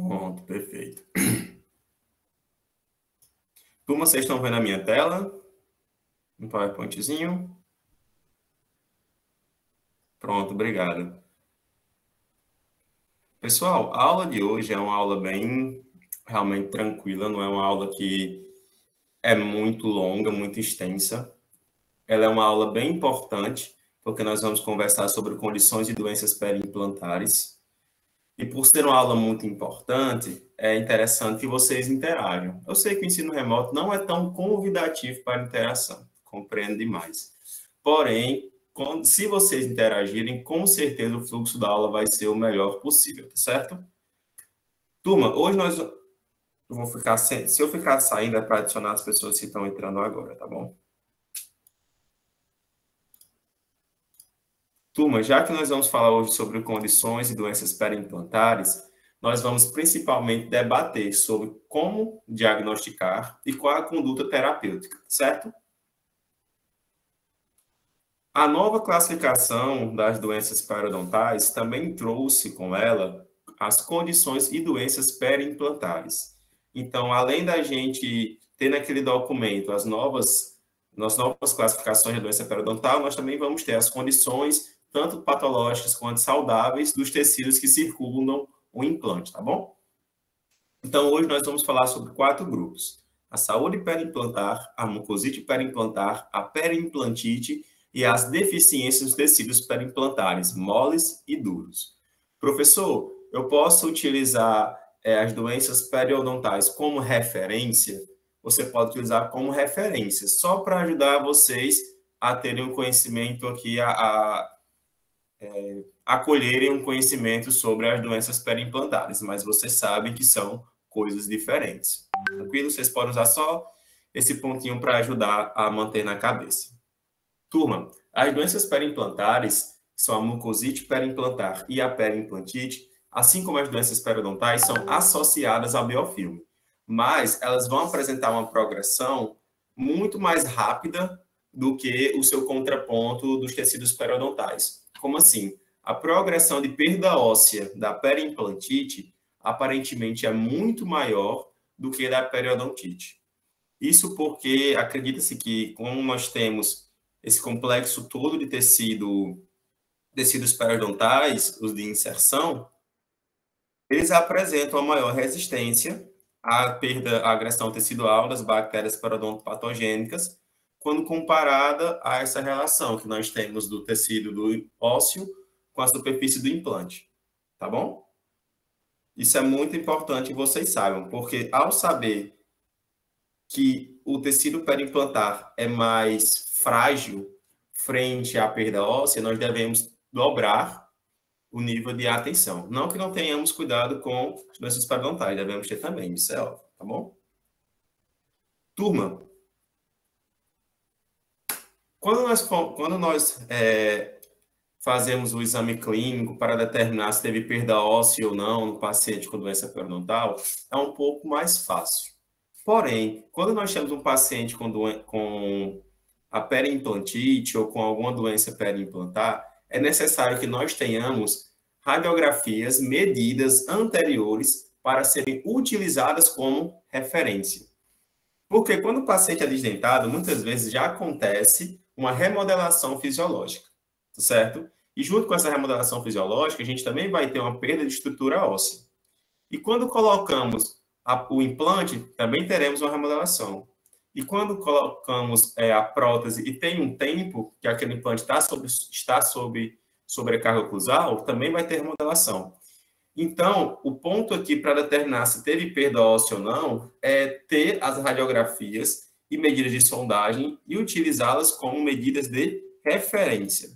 Pronto, perfeito. Turma, vocês estão vendo a minha tela? Um PowerPointzinho. Pronto, obrigado. Pessoal, a aula de hoje é uma aula bem realmente tranquila, não é uma aula que é muito longa, muito extensa. Ela é uma aula bem importante, porque nós vamos conversar sobre condições e doenças periimplantares. E por ser uma aula muito importante, é interessante que vocês interajam. Eu sei que o ensino remoto não é tão convidativo para interação, compreendo demais. Porém, se vocês interagirem, com certeza o fluxo da aula vai ser o melhor possível, tá certo? Turma, hoje eu vou ficar se eu ficar saindo é para adicionar as pessoas que estão entrando agora, tá bom? Turma, já que nós vamos falar hoje sobre condições e doenças periimplantares, nós vamos principalmente debater sobre como diagnosticar e qual a conduta terapêutica, certo? A nova classificação das doenças periodontais também trouxe com ela as condições e doenças periimplantares. Então, além da gente ter naquele documento as novas classificações de doença periodontal, nós também vamos ter as condições, tanto patológicas quanto saudáveis, dos tecidos que circundam o implante, tá bom? Então, hoje nós vamos falar sobre 4 grupos: a saúde periimplantar, a mucosite periimplantar, a periimplantite e as deficiências dos tecidos periimplantares, moles e duros. Professor, eu posso utilizar as doenças periodontais como referência? Você pode utilizar como referência, só para ajudar vocês a terem um conhecimento aqui, acolherem um conhecimento sobre as doenças periimplantares, mas vocês sabem que são coisas diferentes. Tranquilo? Vocês podem usar só esse pontinho para ajudar a manter na cabeça. Turma, as doenças periimplantares são a mucosite periimplantar e a periimplantite, assim como as doenças periodontais, são associadas ao biofilme, mas elas vão apresentar uma progressão muito mais rápida do que o seu contraponto dos tecidos periodontais. Como assim? A progressão de perda óssea da periimplantite aparentemente é muito maior do que da periodontite. Isso porque acredita-se que, como nós temos esse complexo todo de tecidos periodontais, os de inserção, eles apresentam a maior resistência à perda, à agressão tecidual das bactérias periodontopatogênicas, quando comparada a essa relação que nós temos do tecido do ósseo com a superfície do implante. Tá bom? Isso é muito importante que vocês saibam, porque ao saber que o tecido periimplantar é mais frágil frente à perda óssea, nós devemos dobrar o nível de atenção. Não que não tenhamos cuidado com as doenças periodontais, devemos ter também, isso é óbvio, tá bom? Turma, quando nós fazemos o exame clínico para determinar se teve perda óssea ou não no paciente com doença periodontal, é um pouco mais fácil. Porém, quando nós temos um paciente com a periimplantite ou com alguma doença periimplantar, é necessário que nós tenhamos radiografias medidas anteriores para serem utilizadas como referência. Porque quando o paciente é desdentado, muitas vezes já acontece uma remodelação fisiológica, certo? E junto com essa remodelação fisiológica, a gente também vai ter uma perda de estrutura óssea. E quando colocamos o implante, também teremos uma remodelação. E quando colocamos a prótese e tem um tempo que aquele implante está sob sobrecarga oclusal, também vai ter remodelação. Então, o ponto aqui para determinar se teve perda óssea ou não é ter as radiografias e medidas de sondagem e utilizá-las como medidas de referência.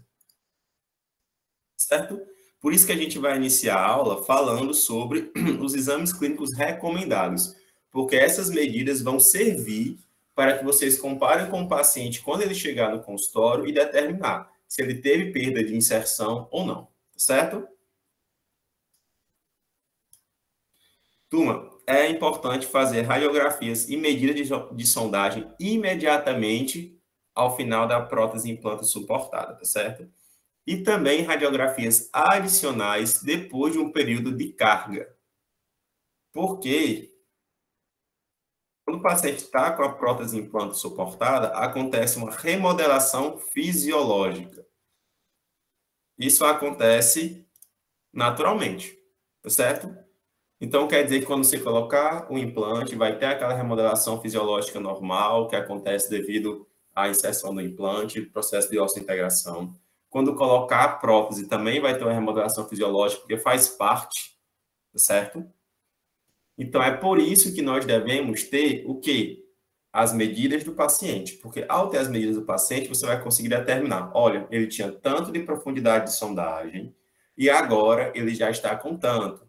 Certo? Por isso que a gente vai iniciar a aula falando sobre os exames clínicos recomendados, porque essas medidas vão servir para que vocês comparem com o paciente quando ele chegar no consultório e determinar se ele teve perda de inserção ou não, certo? Turma, é importante fazer radiografias e medidas de sondagem imediatamente ao final da prótese implante suportada, tá certo? E também radiografias adicionais depois de um período de carga. Porque quando o paciente está com a prótese implante suportada, acontece uma remodelação fisiológica. Isso acontece naturalmente, tá certo? Então, quer dizer que quando você colocar o implante, vai ter aquela remodelação fisiológica normal que acontece devido à inserção do implante, processo de osseointegração. Quando colocar a prótese, também vai ter uma remodelação fisiológica, porque faz parte, tá certo? Então, é por isso que nós devemos ter o quê? As medidas do paciente. Porque ao ter as medidas do paciente, você vai conseguir determinar, olha, ele tinha tanto de profundidade de sondagem e agora ele já está com tanto.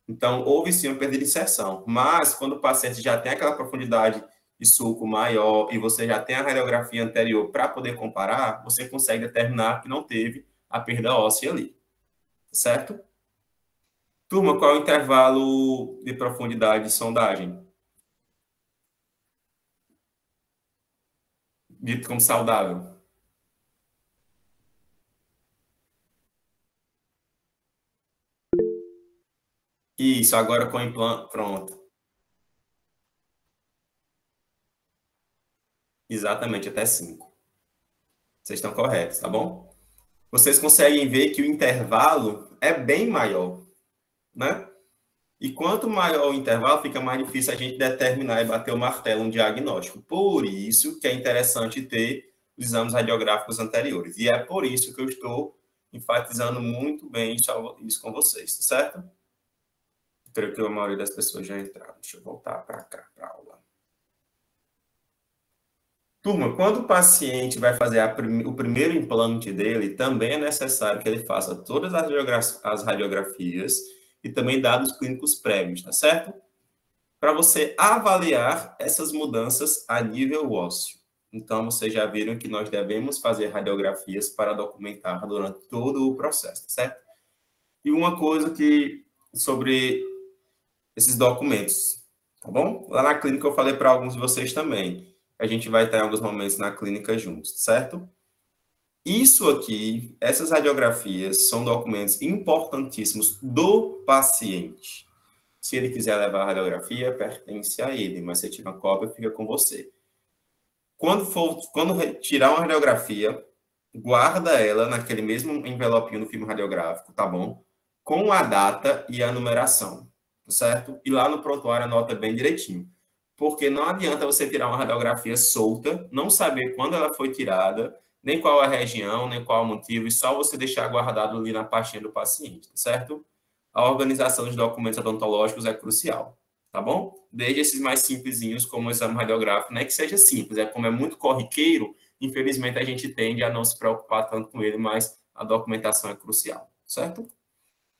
Então, houve sim uma perda de inserção. Mas, quando o paciente já tem aquela profundidade de sulco maior e você já tem a radiografia anterior para poder comparar, você consegue determinar que não teve a perda óssea ali. Certo? Turma, qual é o intervalo de profundidade de sondagem? Dito como saudável. Isso, agora com o implante. Pronto. Exatamente, até 5. Vocês estão corretos, tá bom? Vocês conseguem ver que o intervalo é bem maior, né? E quanto maior o intervalo, fica mais difícil a gente determinar e bater o martelo um diagnóstico. Por isso que é interessante ter os exames radiográficos anteriores. E é por isso que eu estou enfatizando muito bem isso com vocês, tá certo? Creio que a maioria das pessoas já entraram. Deixa eu voltar para cá, para a aula. Turma, quando o paciente vai fazer o primeiro implante dele, também é necessário que ele faça todas as radiografias e também dados clínicos prévios, tá certo? Para você avaliar essas mudanças a nível ósseo. Então, vocês já viram que nós devemos fazer radiografias para documentar durante todo o processo, tá certo? E uma coisa que sobre esses documentos, tá bom? Lá na clínica eu falei para alguns de vocês também. A gente vai estar em alguns momentos na clínica juntos, certo? Isso aqui, essas radiografias, são documentos importantíssimos do paciente. Se ele quiser levar a radiografia, pertence a ele, mas se tiver uma cópia, fica com você. Quando tirar uma radiografia, guarda ela naquele mesmo envelopinho do filme radiográfico, tá bom? Com a data e a numeração, certo? E lá no prontuário anota bem direitinho. Porque não adianta você tirar uma radiografia solta, não saber quando ela foi tirada, nem qual a região, nem qual o motivo, e só você deixar guardado ali na pastinha do paciente, certo? A organização dos documentos odontológicos é crucial, tá bom? Desde esses mais simplesinhos, como o exame radiográfico, não é que seja simples, é como é muito corriqueiro, infelizmente a gente tende a não se preocupar tanto com ele, mas a documentação é crucial, certo?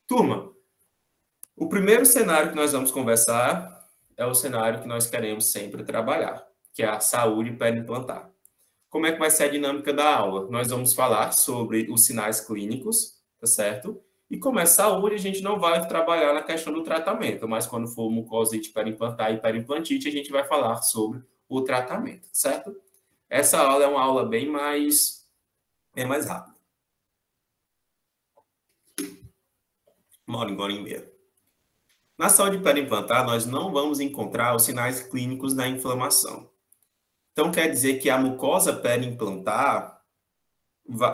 Turma, o primeiro cenário que nós vamos conversar é o cenário que nós queremos sempre trabalhar, que é a saúde periimplantar. Como é que vai ser a dinâmica da aula? Nós vamos falar sobre os sinais clínicos, tá certo? E como é saúde, a gente não vai trabalhar na questão do tratamento, mas quando for mucosite periimplantar e periimplantite, a gente vai falar sobre o tratamento, certo? Essa aula é uma aula bem mais rápida. Uma hora e meia. Na saúde periimplantar, nós não vamos encontrar os sinais clínicos da inflamação. Então, quer dizer que a mucosa periimplantar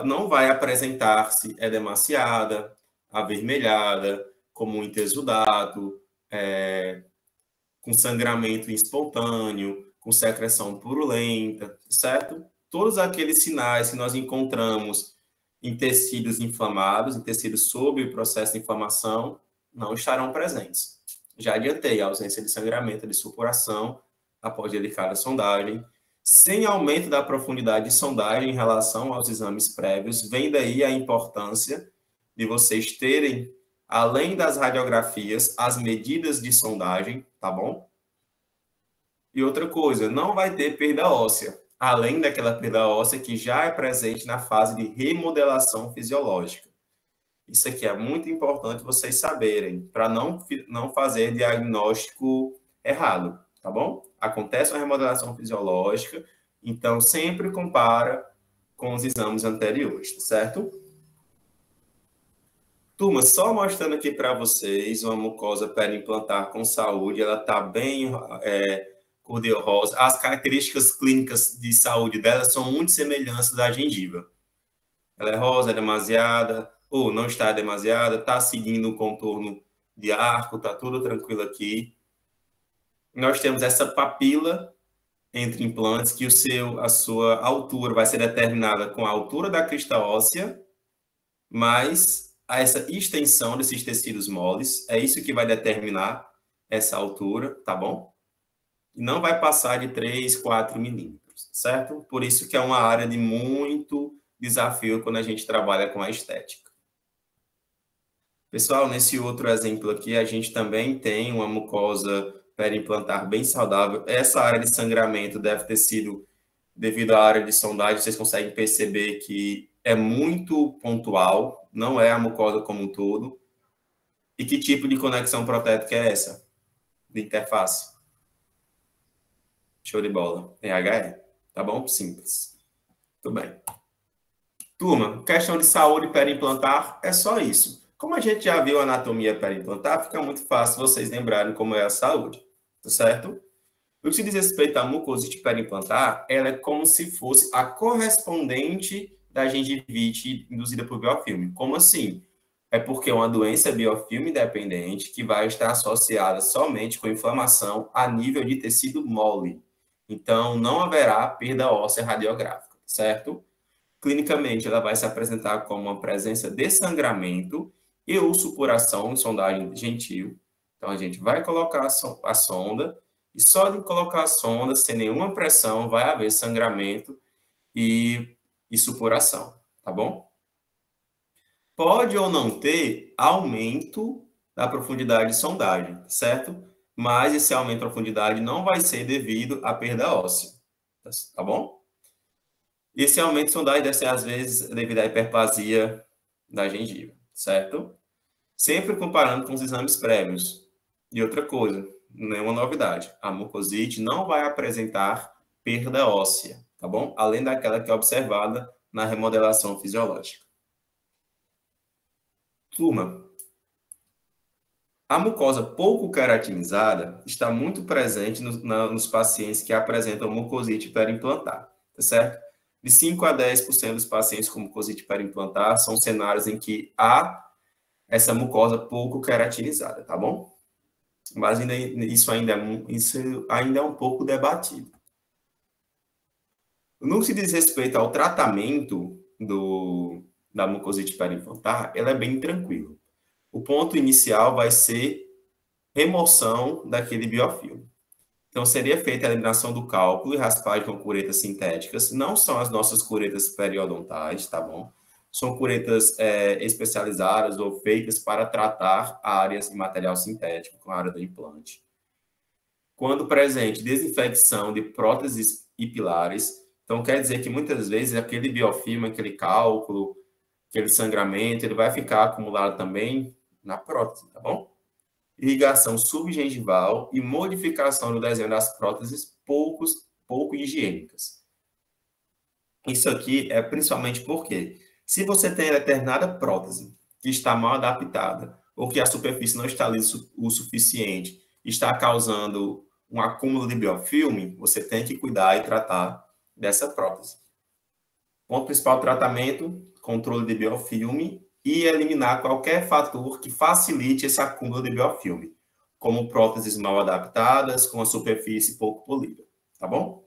não vai apresentar-se edemaciada, avermelhada, como um exudato, com sangramento espontâneo, com secreção purulenta, certo? Todos aqueles sinais que nós encontramos em tecidos inflamados, em tecidos sob o processo de inflamação, não estarão presentes. Já adiantei a ausência de sangramento, de supuração após delicada sondagem, sem aumento da profundidade de sondagem em relação aos exames prévios, vem daí a importância de vocês terem, além das radiografias, as medidas de sondagem, tá bom? E outra coisa, não vai ter perda óssea, além daquela perda óssea que já é presente na fase de remodelação fisiológica. Isso aqui é muito importante vocês saberem, para não fazer diagnóstico errado, tá bom? Acontece uma remodelação fisiológica, então sempre compara com os exames anteriores, certo? Turma, só mostrando aqui para vocês uma mucosa periimplantar com saúde, ela está bem cor-de-rosa. As características clínicas de saúde dela são muito semelhantes da gengiva. Ela é rosa, é demasiada, ou não está demasiada, está seguindo o contorno de arco, está tudo tranquilo aqui. Nós temos essa papila entre implantes, que a sua altura vai ser determinada com a altura da crista óssea, mais essa extensão desses tecidos moles, é isso que vai determinar essa altura, tá bom? E não vai passar de 3, 4 milímetros, certo? Por isso que é uma área de muito desafio quando a gente trabalha com a estética. Pessoal, nesse outro exemplo aqui, a gente também tem uma mucosa periimplantar bem saudável. Essa área de sangramento deve ter sido devido à área de sondagem. Vocês conseguem perceber que é muito pontual, não é a mucosa como um todo. E que tipo de conexão protética é essa? De interface. Show de bola. É HE. Tá bom? Simples. Tudo bem. Turma, questão de saúde periimplantar é só isso. Como a gente já viu a anatomia periimplantar, fica muito fácil vocês lembrarem como é a saúde. Tá certo? No que se diz respeito à mucosite periimplantar, ela é como se fosse a correspondente da gengivite induzida por biofilme. Como assim? É porque é uma doença biofilme dependente que vai estar associada somente com inflamação a nível de tecido mole. Então, não haverá perda óssea radiográfica, certo? Clinicamente, ela vai se apresentar como uma presença de sangramento e ou supuração em sondagem gentil. Então, a gente vai colocar a sonda e só de colocar a sonda, sem nenhuma pressão, vai haver sangramento e supuração, tá bom? Pode ou não ter aumento da profundidade de sondagem, certo? Mas esse aumento de profundidade não vai ser devido à perda óssea, tá bom? Esse aumento de sondagem deve ser, às vezes, devido à hiperplasia da gengiva, certo? Sempre comparando com os exames prévios. E outra coisa, nenhuma novidade, a mucosite não vai apresentar perda óssea, tá bom? Além daquela que é observada na remodelação fisiológica. Turma, a mucosa pouco keratinizada está muito presente nos pacientes que apresentam mucosite periimplantar, tá certo? De 5 a 10% dos pacientes com mucosite periimplantar são cenários em que há essa mucosa pouco keratinizada, tá bom? Mas isso ainda é um pouco debatido. No que se diz respeito ao tratamento da mucosite periimplantar, ela é bem tranquila. O ponto inicial vai ser remoção daquele biofilme. Então, seria feita a eliminação do cálculo e raspagem com curetas sintéticas. Não são as nossas curetas periodontais, tá bom? São curetas especializadas ou feitas para tratar áreas de material sintético, com a área do implante. Quando presente, desinfecção de próteses e pilares. Então, quer dizer que muitas vezes aquele biofilme, aquele cálculo, aquele sangramento, ele vai ficar acumulado também na prótese, tá bom? Irrigação subgengival e modificação do desenho das próteses pouco higiênicas. Isso aqui é principalmente porque, se você tem determinada prótese que está mal adaptada, ou que a superfície não está lisa o suficiente, está causando um acúmulo de biofilme, você tem que cuidar e tratar dessa prótese. Ponto principal do tratamento, controle de biofilme e eliminar qualquer fator que facilite esse acúmulo de biofilme, como próteses mal adaptadas, com a superfície pouco polida, tá bom?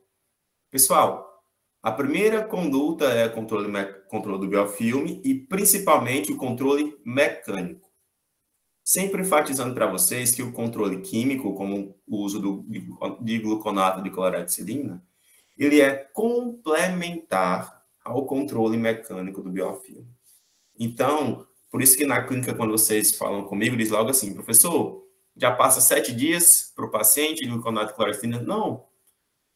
Pessoal, a primeira conduta é o controle do biofilme e principalmente o controle mecânico. Sempre enfatizando para vocês que o controle químico, como o uso de gluconato de cloretilina, ele é complementar ao controle mecânico do biofilme. Então, por isso que na clínica, quando vocês falam comigo, diz logo assim, professor, já passa 7 dias para o paciente, gluconato de cloretilina? Não.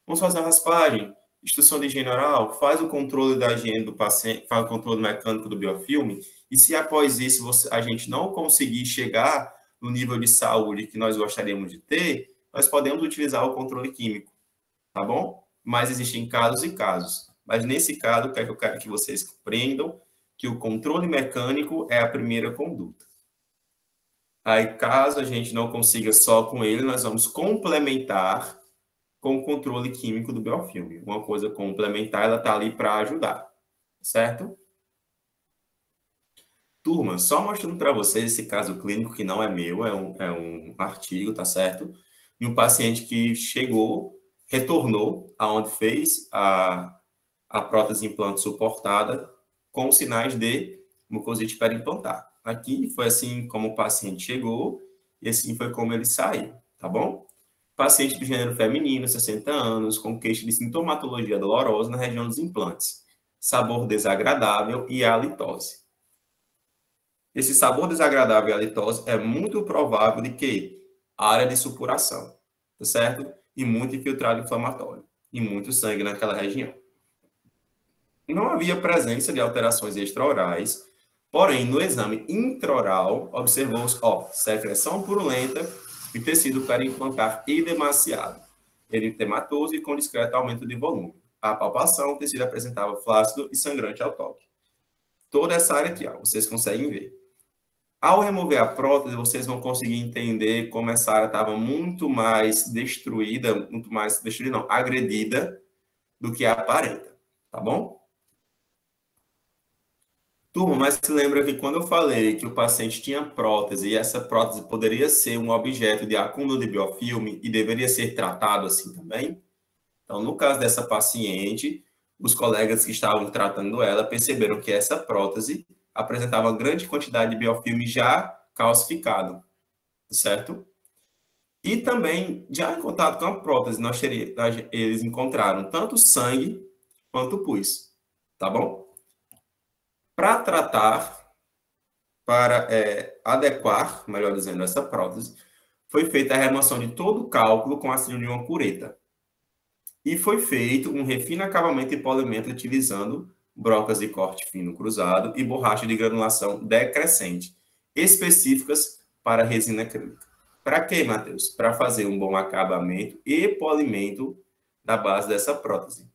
Vamos fazer a raspagem, instrução de higiene oral, faz o controle da higiene do paciente, faz o controle mecânico do biofilme, e se após isso a gente não conseguir chegar no nível de saúde que nós gostaríamos de ter, nós podemos utilizar o controle químico, tá bom? Mas existem casos e casos. Mas nesse caso, eu quero que vocês compreendam que o controle mecânico é a primeira conduta. Aí, caso a gente não consiga só com ele, nós vamos complementar com o controle químico do biofilme. Uma coisa complementar, ela está ali para ajudar, certo? Turma, só mostrando para vocês esse caso clínico que não é meu, é um artigo, tá certo? E um paciente que chegou, retornou aonde fez a prótese implante suportada com sinais de mucosite periimplantar. Aqui foi assim como o paciente chegou e assim foi como ele saiu, tá bom? Paciente do gênero feminino, 60 anos, com queixa de sintomatologia dolorosa na região dos implantes, sabor desagradável e halitose. Esse sabor desagradável e halitose é muito provável de que área de supuração, tá certo? E muito infiltrado inflamatório e muito sangue naquela região. Não havia presença de alterações extraorais, porém, no exame intraoral, observou-se secreção purulenta e tecido periimplantar edemaciado, eritematoso e com discreto aumento de volume. A palpação, o tecido apresentava flácido e sangrante ao toque. Toda essa área aqui, vocês conseguem ver. Ao remover a prótese, vocês vão conseguir entender como essa área estava muito mais destruída, agredida do que aparenta, tá bom? Turma, mas se lembra que quando eu falei que o paciente tinha prótese e essa prótese poderia ser um objeto de acúmulo de biofilme e deveria ser tratado assim também? Então, no caso dessa paciente, os colegas que estavam tratando ela perceberam que essa prótese apresentava grande quantidade de biofilme já calcificado, certo? E também, já em contato com a prótese, eles encontraram tanto sangue quanto pus, tá bom? Para tratar, para adequar, melhor dizendo, essa prótese, foi feita a remoção de todo o cálculo com auxílio de uma cureta. E foi feito um refino acabamento e polimento utilizando brocas de corte fino cruzado e borracha de granulação decrescente, específicas para resina acrílica. Para quê, Matheus? Para fazer um bom acabamento e polimento da base dessa prótese,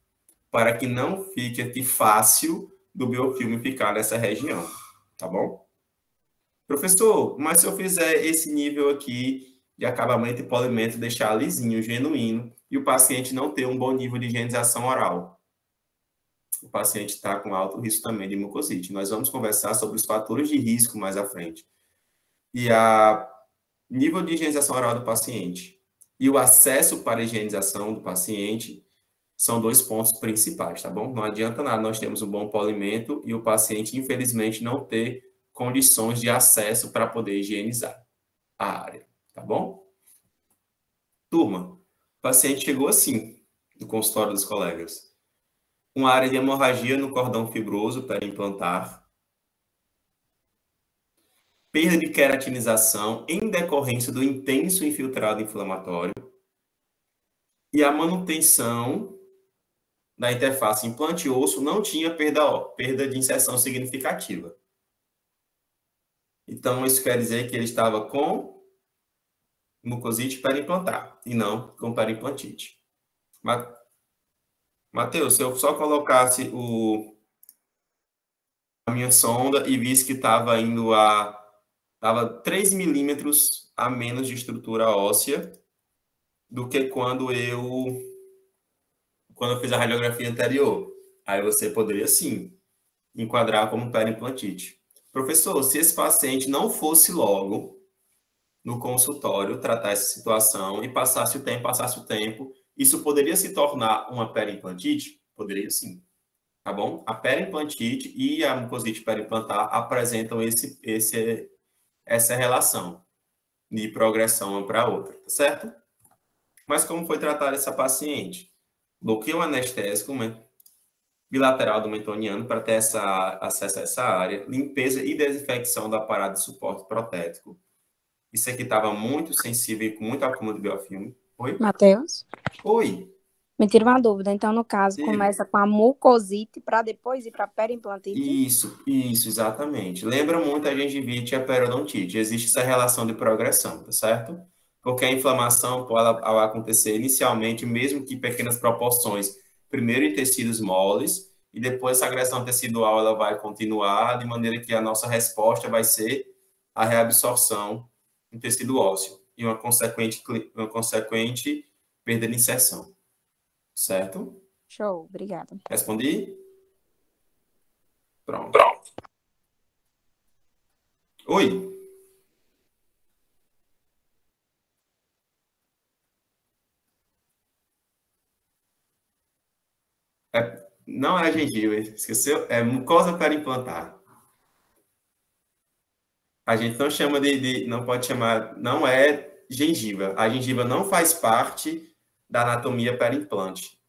para que não fique aqui fácil do biofilme ficar nessa região, tá bom? Professor, mas se eu fizer esse nível aqui de acabamento e polimento, deixar lisinho, genuíno, e o paciente não ter um bom nível de higienização oral, o paciente está com alto risco também de mucosite. Nós vamos conversar sobre os fatores de risco mais à frente. E a nível de higienização oral do paciente e o acesso para a higienização do paciente são dois pontos principais, tá bom? Não adianta nada nós termos um bom polimento e o paciente, infelizmente, não ter condições de acesso para poder higienizar a área, tá bom? Turma, o paciente chegou assim, no consultório dos colegas. Uma área de hemorragia no cordão fibroso periimplantar, perda de queratinização em decorrência do intenso infiltrado inflamatório e a manutenção da interface implante-osso não tinha perda de inserção significativa. Então, isso quer dizer que ele estava com mucosite periimplantar e não com periimplantite. Matheus, se eu só colocasse a minha sonda e visse que estava indo estava 3 milímetros a menos de estrutura óssea do que quando eu fiz a radiografia anterior. Aí você poderia, sim, enquadrar como periimplantite. Professor, se esse paciente não fosse logo no consultório tratar essa situação e passasse o tempo, isso poderia se tornar uma periimplantite? Poderia, sim. Tá bom? A periimplantite e a mucosite periimplantar apresentam essa relação de progressão uma para outra, tá certo? Mas como foi tratada essa paciente? Bloqueio anestésico bilateral do mentoniano para ter acesso a essa área, limpeza e desinfecção do aparato de suporte protético. Isso aqui estava muito sensível e com muito acúmulo de biofilme. Oi? Matheus? Oi. Me tira uma dúvida. Então, no caso, começa com a mucosite para depois ir para a periimplantite? Isso, exatamente. Lembra muito a gengivite e a periodontite. Existe essa relação de progressão, tá certo? Porque a inflamação pode acontecer inicialmente, mesmo que em pequenas proporções, primeiro em tecidos moles, e depois essa agressão tecidual ela vai continuar, de maneira que a nossa resposta vai ser a reabsorção no tecido ósseo e uma consequente perda de inserção. Certo? Show, obrigada. Respondi? Pronto. Oi. Não é gengiva, esqueceu? É mucosa perimplantar. A gente não chama não pode chamar, não é gengiva. A gengiva não faz parte da anatomia perimplante,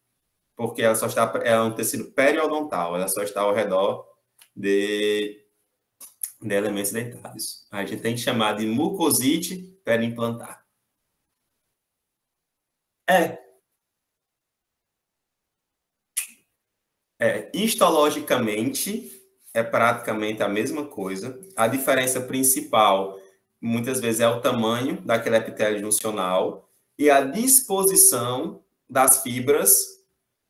porque ela só está, é um tecido periodontal, ela só está ao redor de elementos dentários. A gente tem que chamar de mucosite perimplantar. Histologicamente, é praticamente a mesma coisa. A diferença principal, muitas vezes, é o tamanho daquele epitélio juncional e a disposição das fibras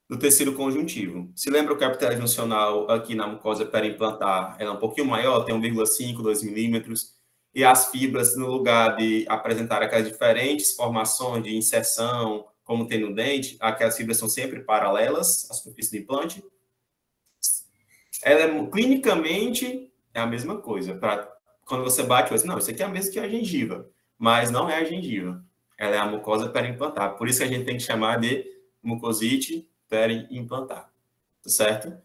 do tecido conjuntivo. Se lembra que o epitélio juncional aqui na mucosa perimplantar é um pouquinho maior, tem 1,5, 2 milímetros, e as fibras, no lugar de apresentar aquelas diferentes formações de inserção, como tem no dente, aquelas fibras são sempre paralelas à superfície do implante. Ela clinicamente é a mesma coisa. Quando você bate, você não, isso aqui é a mesma que a gengiva, mas não é a gengiva. Ela é a mucosa periimplantar. Por isso que a gente tem que chamar de mucosite periimplantar. Tá certo?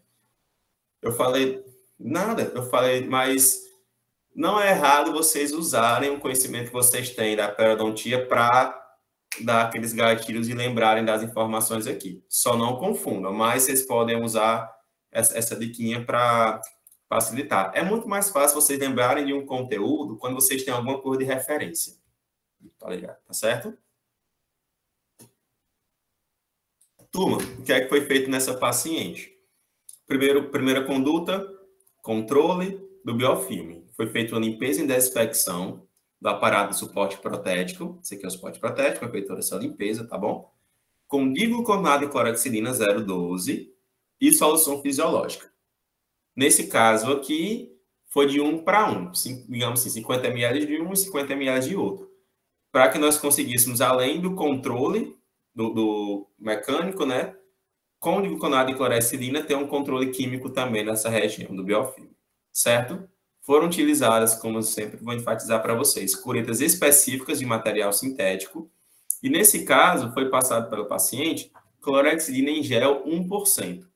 Eu falei nada, mas não é errado vocês usarem o conhecimento que vocês têm da periodontia para dar aqueles gatilhos e lembrarem das informações aqui. Só não confundam, mas vocês podem usar essa diquinha para facilitar. É muito mais fácil vocês lembrarem de um conteúdo quando vocês têm alguma coisa de referência. Tá ligado? Tá certo? Turma, o que é que foi feito nessa paciente? Primeira conduta, controle do biofilme. Foi feita uma limpeza e desinfecção do aparato de suporte protético. Esse aqui é o suporte protético, foi feita toda essa limpeza, tá bom? Com digluconato de cloroxidina 0,12 e solução fisiológica. Nesse caso aqui, foi de 1 para 1, digamos assim, 50 ml de um e 50 ml de outro. Para que nós conseguíssemos, além do controle do mecânico, né, com o gluconato de cloroxidina, ter um controle químico também nessa região do biofilme, certo? Foram utilizadas, como eu sempre vou enfatizar para vocês, curetas específicas de material sintético, e nesse caso foi passado pelo paciente cloroxidina em gel 1%,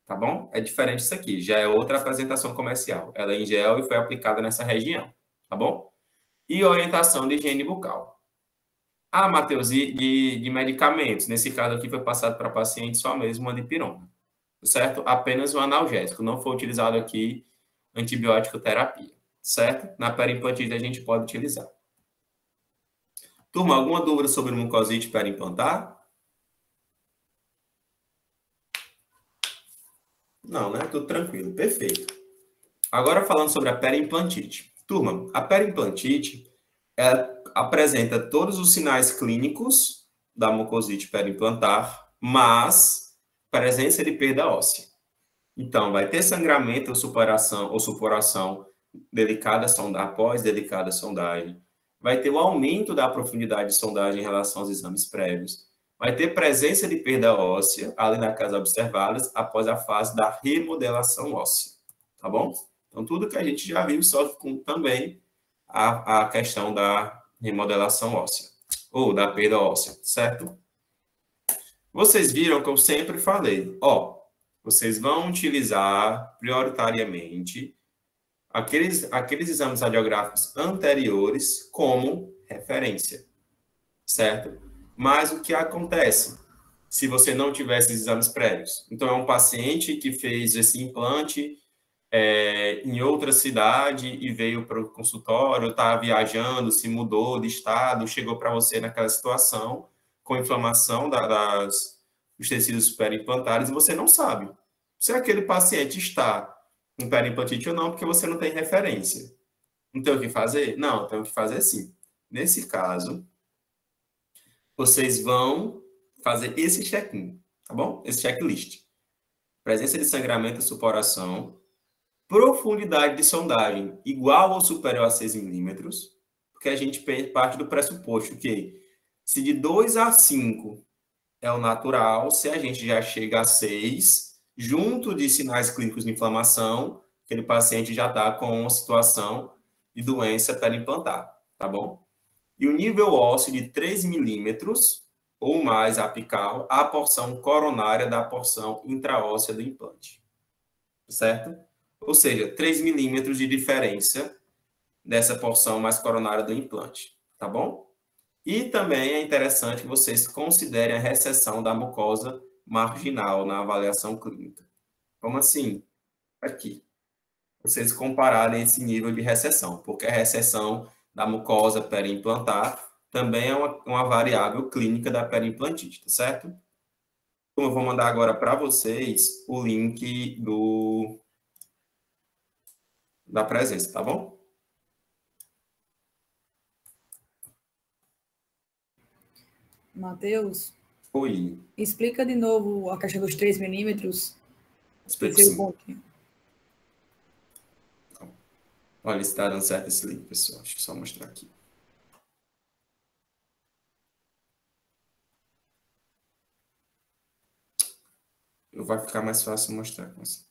tá bom? É diferente isso aqui, já é outra apresentação comercial. Ela é em gel e foi aplicada nessa região, tá bom? E orientação de higiene bucal. Ah, Matheus, de medicamentos. Nesse caso aqui foi passado para paciente só mesmo uma dipirona, certo? Apenas um analgésico. Não foi utilizado aqui antibiótico terapia, certo? Na periimplantite a gente pode utilizar. Turma, alguma dúvida sobre mucosite periimplantar? Não, né? Tudo tranquilo. Perfeito. Agora falando sobre a periimplantite. Turma, a periimplantite apresenta todos os sinais clínicos da mucosite periimplantar, mas presença de perda óssea. Então, vai ter sangramento ou supuração delicada após delicada sondagem. Vai ter o aumento da profundidade de sondagem em relação aos exames prévios. Vai ter presença de perda óssea, além das observadas, após a fase da remodelação óssea. Tá bom? Então, tudo que a gente já viu, só com também a questão da remodelação óssea, ou da perda óssea, certo? Vocês viram que eu sempre falei, vocês vão utilizar prioritariamente aqueles exames radiográficos anteriores como referência, certo? Mas o que acontece se você não tiver esses exames prévios? Então, é um paciente que fez esse implante em outra cidade e veio para o consultório, está viajando, se mudou de estado, chegou para você naquela situação com inflamação dos tecidos periimplantares e você não sabe se aquele paciente está com periimplantite ou não, porque você não tem referência. Não tem o que fazer? Não, tem o que fazer sim. Nesse caso, vocês vão fazer esse check-in, tá bom? Esse checklist. Presença de sangramento e supuração, profundidade de sondagem igual ou superior a 6 milímetros, porque que a gente parte do pressuposto que se de 2 a 5 é o natural, se a gente já chega a 6, junto de sinais clínicos de inflamação, aquele paciente já está com uma situação de doença periimplantar, tá bom? E o nível ósseo de 3 milímetros ou mais apical, a porção coronária da porção intraóssea do implante, certo? Ou seja, 3 milímetros de diferença dessa porção mais coronária do implante, tá bom? E também é interessante que vocês considerem a recessão da mucosa marginal na avaliação clínica. Como assim? Aqui. Vocês compararem esse nível de recessão, porque a recessão da mucosa periimplantar também é uma variável clínica da periimplantite, tá certo? Então, eu vou mandar agora para vocês o link da presença, tá bom? Matheus, Oi. explica de novo a questão dos 3 milímetros. Explico sim. Olha, está dando certo esse link, pessoal. Deixa eu só mostrar aqui. Vai ficar mais fácil mostrar com isso.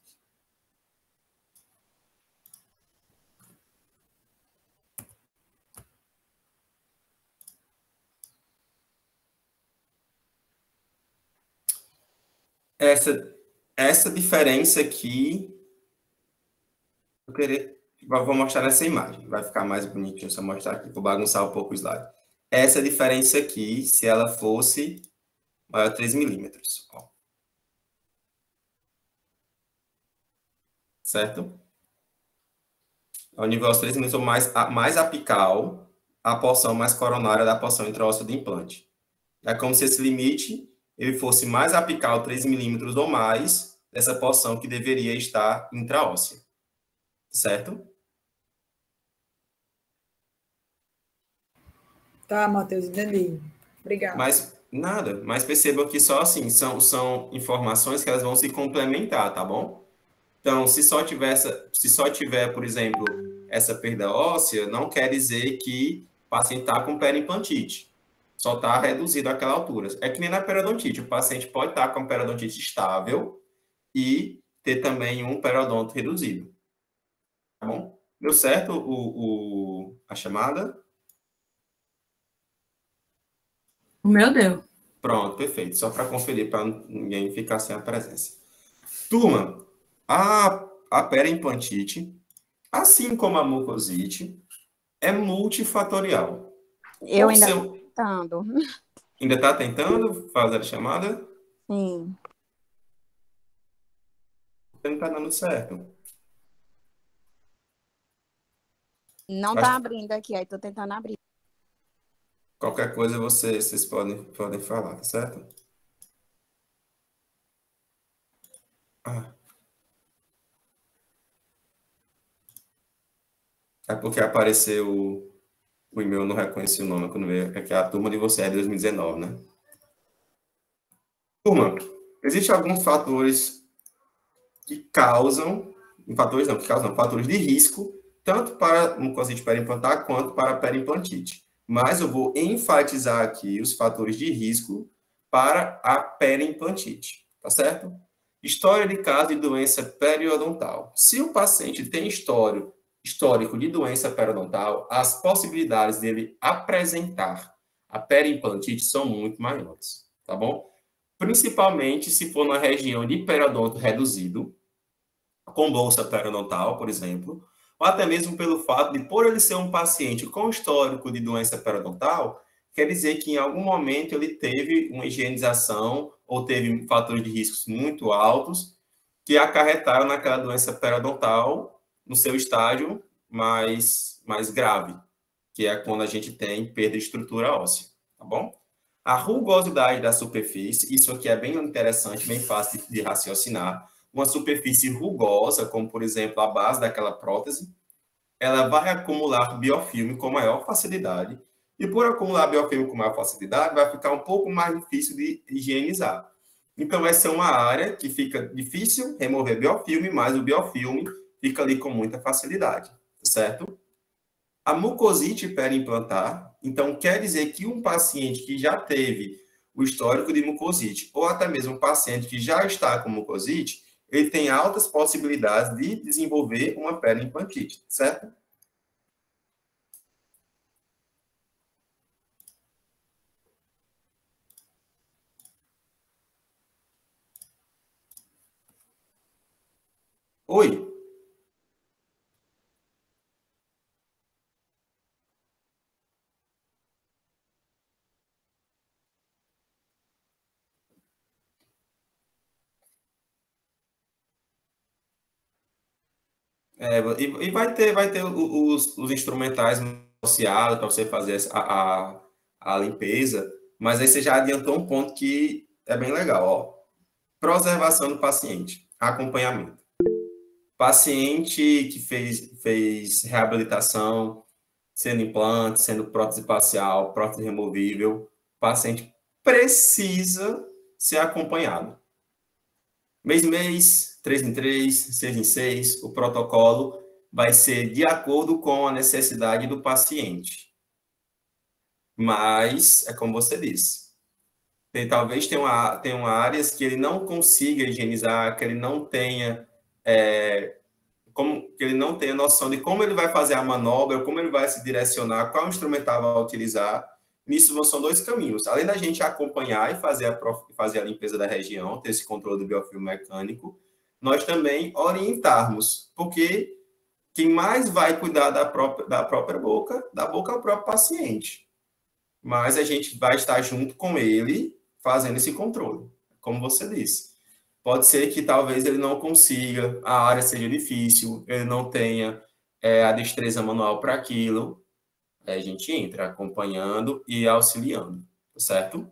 Essa diferença aqui, vou mostrar nessa imagem, vai ficar mais bonitinho se eu mostrar aqui, vou bagunçar um pouco o slide. Essa diferença aqui, se ela fosse maior 3 milímetros, ó. Certo? Ao nível aos 3 milímetros mais apical, a porção mais coronária da porção intraóssea do implante. É como se esse limite ele fosse mais apical 3 milímetros ou mais dessa porção que deveria estar intraóssea. Certo? Tá, Matheus, entendi. Obrigado. Mas percebam que só assim, são informações que elas vão se complementar, tá bom? Então, se só tiver, por exemplo, essa perda óssea, não quer dizer que o paciente está com periimplantite. Só está reduzido àquela altura. É que nem na periodontite. O paciente pode estar com periodontite estável e ter também um periodonto reduzido. Tá bom? Deu certo a chamada? O meu deu. Pronto, perfeito. Só para conferir, para ninguém ficar sem a presença. Turma, a periimplantite, assim como a mucosite, é multifatorial. Eu ainda estou tentando. Ainda está tentando fazer a chamada? Sim. Não está dando certo. Não está abrindo aqui, aí estou tentando abrir. Qualquer coisa vocês podem falar, tá certo? É porque apareceu o e-mail, não reconheci o nome quando veio. É que a turma de você é 2019, né? Turma, existem alguns fatores que causam, fatores de risco, tanto para mucosite periimplantar quanto para periimplantite. Mas eu vou enfatizar aqui os fatores de risco para a periimplantite, tá certo? História de caso de doença periodontal. Se o paciente tem histórico de doença periodontal, as possibilidades dele apresentar a periimplantite são muito maiores, tá bom? Principalmente se for na região de periodonto reduzido, com bolsa periodontal, por exemplo, ou até mesmo pelo fato de, por ele ser um paciente com histórico de doença periodontal, quer dizer que em algum momento ele teve uma higienização ou teve fatores de riscos muito altos que acarretaram naquela doença periodontal no seu estágio mais grave, que é quando a gente tem perda de estrutura óssea, tá bom? A rugosidade da superfície, isso aqui é bem interessante, bem fácil de raciocinar. Uma superfície rugosa, como por exemplo a base daquela prótese, ela vai acumular biofilme com maior facilidade. E por acumular biofilme com maior facilidade, vai ficar um pouco mais difícil de higienizar. Então, essa é uma área que fica difícil remover biofilme, mas o biofilme fica ali com muita facilidade, certo? A mucosite periimplantar, então, quer dizer que um paciente que já teve o histórico de mucosite, ou até mesmo um paciente que já está com mucosite, ele tem altas possibilidades de desenvolver uma periimplantite, certo? Oi. E vai ter os instrumentais associados para você fazer a limpeza, mas aí você já adiantou um ponto que é bem legal, ó. Preservação do paciente, acompanhamento. Paciente que fez reabilitação, sendo implante, sendo prótese facial, prótese removível, o paciente precisa ser acompanhado. Mês em mês, 3 em 3, 6 em 6, o protocolo vai ser de acordo com a necessidade do paciente. Mas, é como você disse, talvez tenham áreas que ele não consiga higienizar, que ele não tenha que ele não tenha noção de como ele vai fazer a manobra, como ele vai se direcionar, qual instrumental vai utilizar. Nisso são dois caminhos. Além da gente acompanhar e fazer a limpeza da região, ter esse controle do biofilme mecânico, nós também orientarmos, porque quem mais vai cuidar da própria boca, da boca é o próprio paciente. Mas a gente vai estar junto com ele, fazendo esse controle, como você disse. Pode ser que talvez ele não consiga, a área seja difícil, ele não tenha a destreza manual para aquilo. Aí a gente entra acompanhando e auxiliando, certo?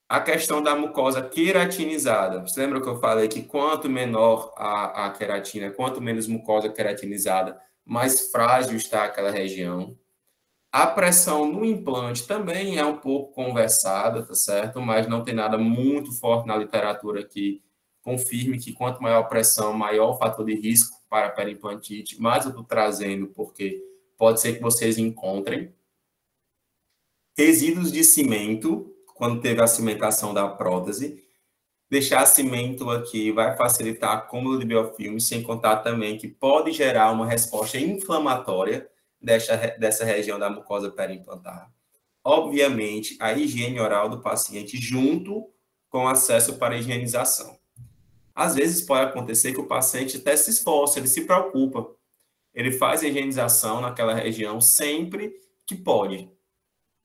A questão da mucosa queratinizada. Você lembra que eu falei que quanto menor a queratina, quanto menos mucosa queratinizada, mais frágil está aquela região. A pressão no implante também é um pouco conversada, tá certo? Mas não tem nada muito forte na literatura que confirme que quanto maior a pressão, maior o fator de risco para a periimplantite. Mas eu estou trazendo porque pode ser que vocês encontrem. Resíduos de cimento, quando teve a cimentação da prótese. Deixar cimento aqui vai facilitar o acúmulo de biofilme, sem contar também que pode gerar uma resposta inflamatória dessa região da mucosa periimplantar. Obviamente, a higiene oral do paciente junto com acesso para a higienização. Às vezes pode acontecer que o paciente até se esforça, ele se preocupa. Ele faz a higienização naquela região sempre que pode.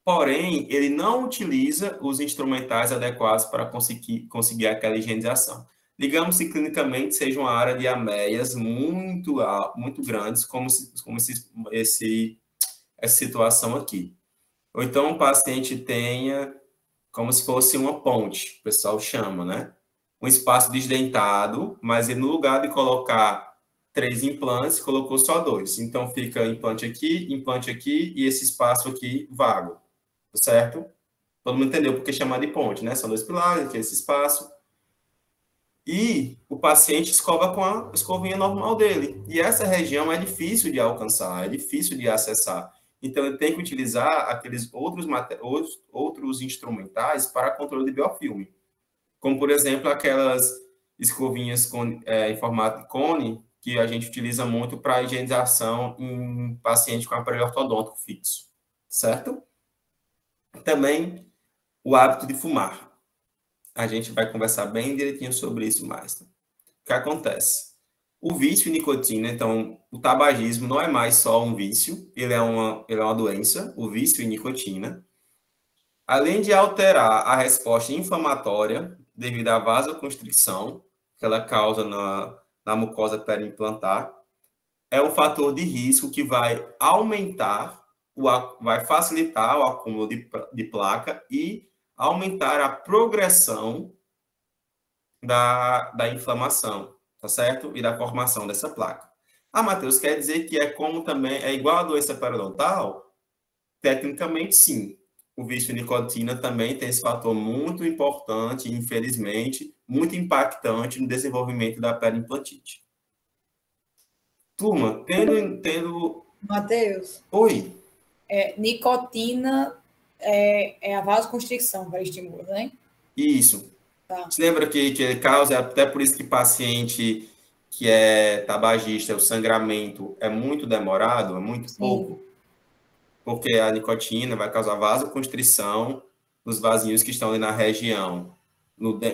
Porém, ele não utiliza os instrumentais adequados para conseguir aquela higienização. Digamos que clinicamente seja uma área de ameias muito grandes, como essa situação aqui. Ou então o paciente tenha como se fosse uma ponte, o pessoal chama, né? Um espaço desdentado, mas no lugar de colocar 3 implantes, colocou só 2. Então fica implante aqui e esse espaço aqui vago, certo? Todo mundo entendeu porque chamar de ponte, né? São 2 pilares, aqui esse espaço. E o paciente escova com a escovinha normal dele. E essa região é difícil de alcançar, é difícil de acessar. Então, ele tem que utilizar aqueles outros instrumentais para controle de biofilme. Como, por exemplo, aquelas escovinhas em formato de cone, que a gente utiliza muito para higienização em paciente com aparelho ortodôntico fixo. Certo? Também o hábito de fumar. A gente vai conversar bem direitinho sobre isso mais. O que acontece? O vício em nicotina, então, o tabagismo não é mais só um vício, ele é uma doença, o vício em nicotina. Além de alterar a resposta inflamatória devido à vasoconstricção que ela causa na mucosa periimplantar, é um fator de risco que vai vai facilitar o acúmulo de placa e aumentar a progressão da inflamação, tá certo? E da formação dessa placa. Ah, Matheus, quer dizer que é igual a doença periodontal? Tecnicamente, sim. O vício em nicotina também tem esse fator muito importante, infelizmente, muito impactante no desenvolvimento da periimplantite. Turma, tendo Matheus, Oi. nicotina é a vasoconstricção para estímulo, né? Isso. Tá. Você lembra que causa, até por isso que paciente que é tabagista, o sangramento é muito demorado, é muito Sim. pouco, porque a nicotina vai causar vasoconstrição nos vasinhos que estão ali na região,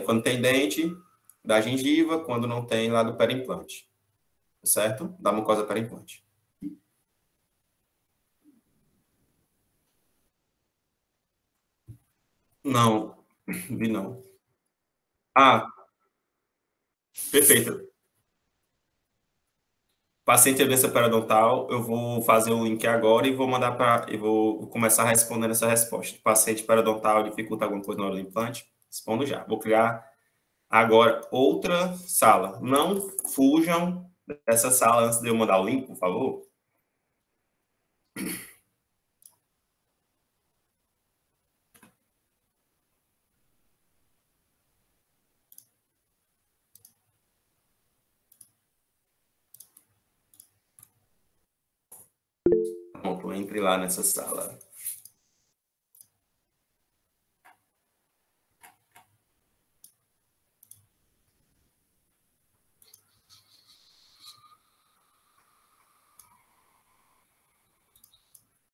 quando tem dente, da gengiva, quando não tem lá do periimplante, certo? Da mucosa periimplante. Não, vi não. Ah, perfeito. Paciente de doença periodontal, eu vou fazer o link agora e vou mandar para. E vou começar respondendo essa resposta. Paciente periodontal dificulta alguma coisa na hora do implante? Respondo já. Vou criar agora outra sala. Não fujam dessa sala antes de eu mandar o link, por favor. Pronto, entre lá nessa sala.